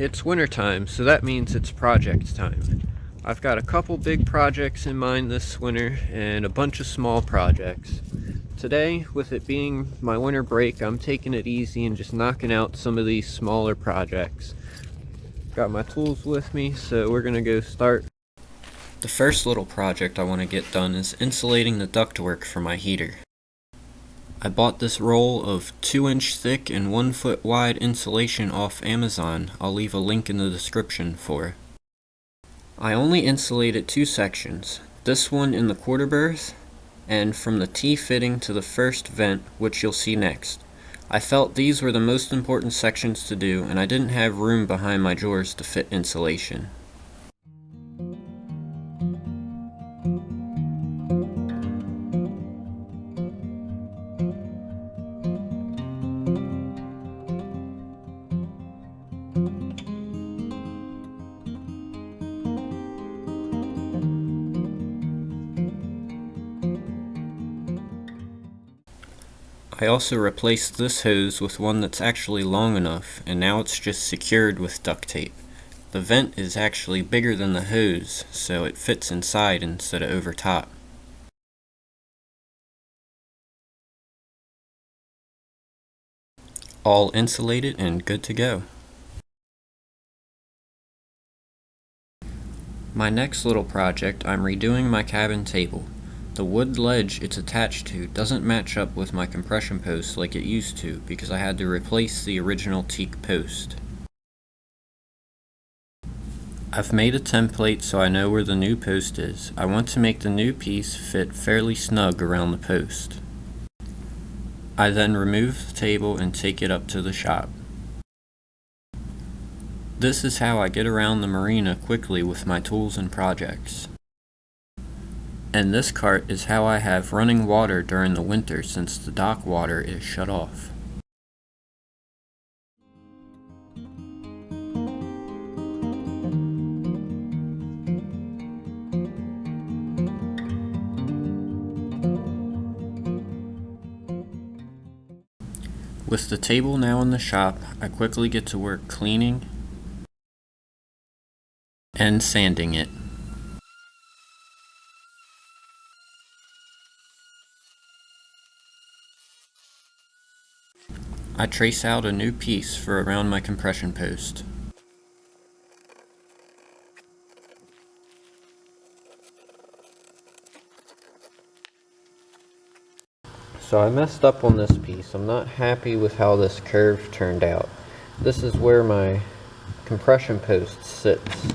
It's wintertime, so that means it's project time. I've got a couple big projects in mind this winter and a bunch of small projects. Today, with it being my winter break, I'm taking it easy and just knocking out some of these smaller projects. Got my tools with me, so we're gonna go start. The first little project I want to get done is insulating the ductwork for my heater. I bought this roll of 2-inch thick and 1-foot wide insulation off Amazon. I'll leave a link in the description for. I only insulated 2 sections, this one in the quarter berth, and from the T-fitting to the first vent, which you'll see next. I felt these were the most important sections to do, and I didn't have room behind my drawers to fit insulation. I also replaced this hose with one that's actually long enough, and now it's just secured with duct tape. The vent is actually bigger than the hose, so it fits inside instead of over top. All insulated and good to go. My next little project, I'm redoing my cabin table. The wood ledge it's attached to doesn't match up with my compression post like it used to because I had to replace the original teak post. I've made a template so I know where the new post is. I want to make the new piece fit fairly snug around the post. I then remove the table and take it up to the shop. This is how I get around the marina quickly with my tools and projects. And this cart is how I have running water during the winter since the dock water is shut off. With the table now in the shop, I quickly get to work cleaning and sanding it. I trace out a new piece for around my compression post. So I messed up on this piece. I'm not happy with how this curve turned out. This is where my compression post sits.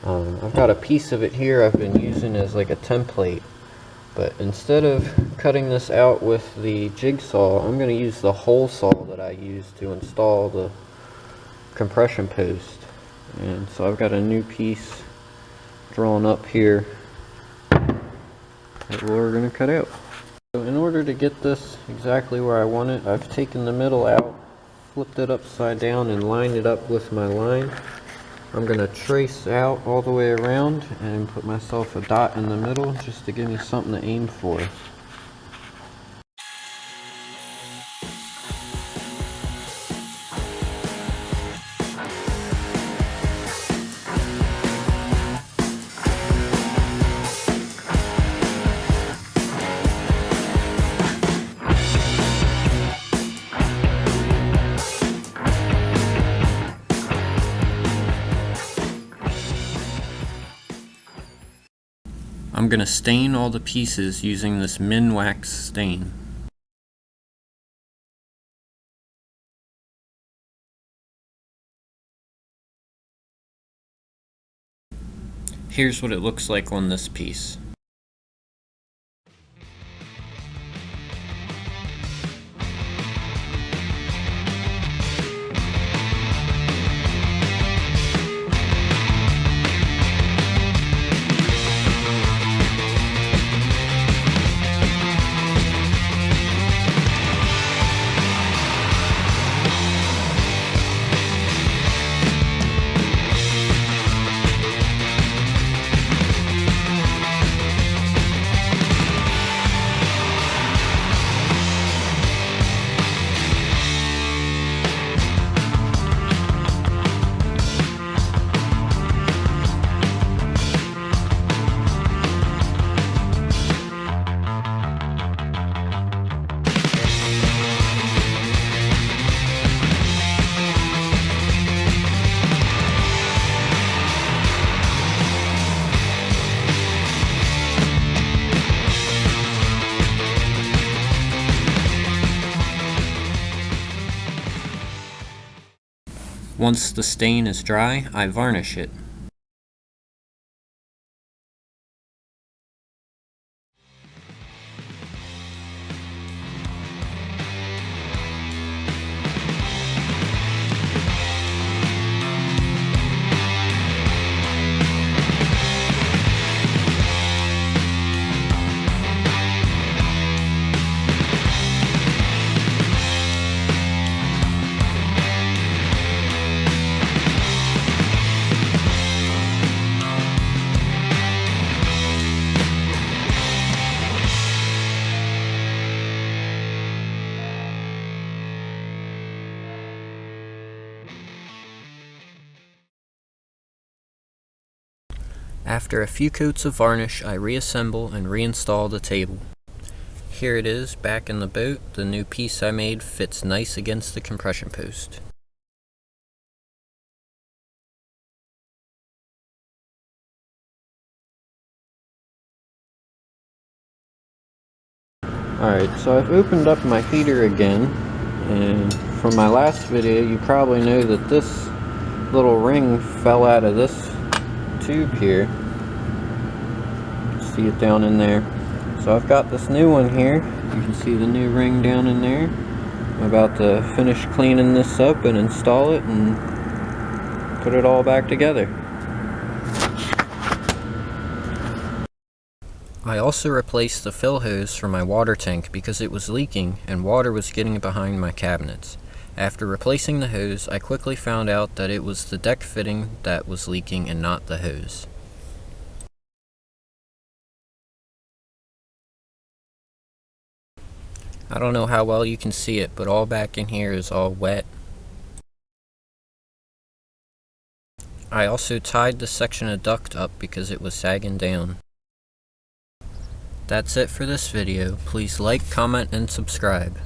I've got a piece of it here I've been using as like a template. But instead of cutting this out with the jigsaw, I'm going to use the hole saw that I used to install the compression post. And so I've got a new piece drawn up here that we're going to cut out. So in order to get this exactly where I want it, I've taken the middle out, flipped it upside down and lined it up with my line. I'm going to trace out all the way around and put myself a dot in the middle just to give me something to aim for. I'm going to stain all the pieces using this Minwax stain. Here's what it looks like on this piece. Once the stain is dry, I varnish it. After a few coats of varnish, I reassemble and reinstall the table. Here it is, back in the boat. The new piece I made fits nice against the compression post. Alright, so I've opened up my heater again, and from my last video you probably know that this little ring fell out of this tube here. See it down in there. So I've got this new one here. You can see the new ring down in there. I'm about to finish cleaning this up and install it and put it all back together. I also replaced the fill hose for my water tank because it was leaking and water was getting behind my cabinets. After replacing the hose, I quickly found out that it was the deck fitting that was leaking and not the hose. I don't know how well you can see it, but all back in here is all wet. I also tied the section of duct up because it was sagging down. That's it for this video. Please like, comment, and subscribe.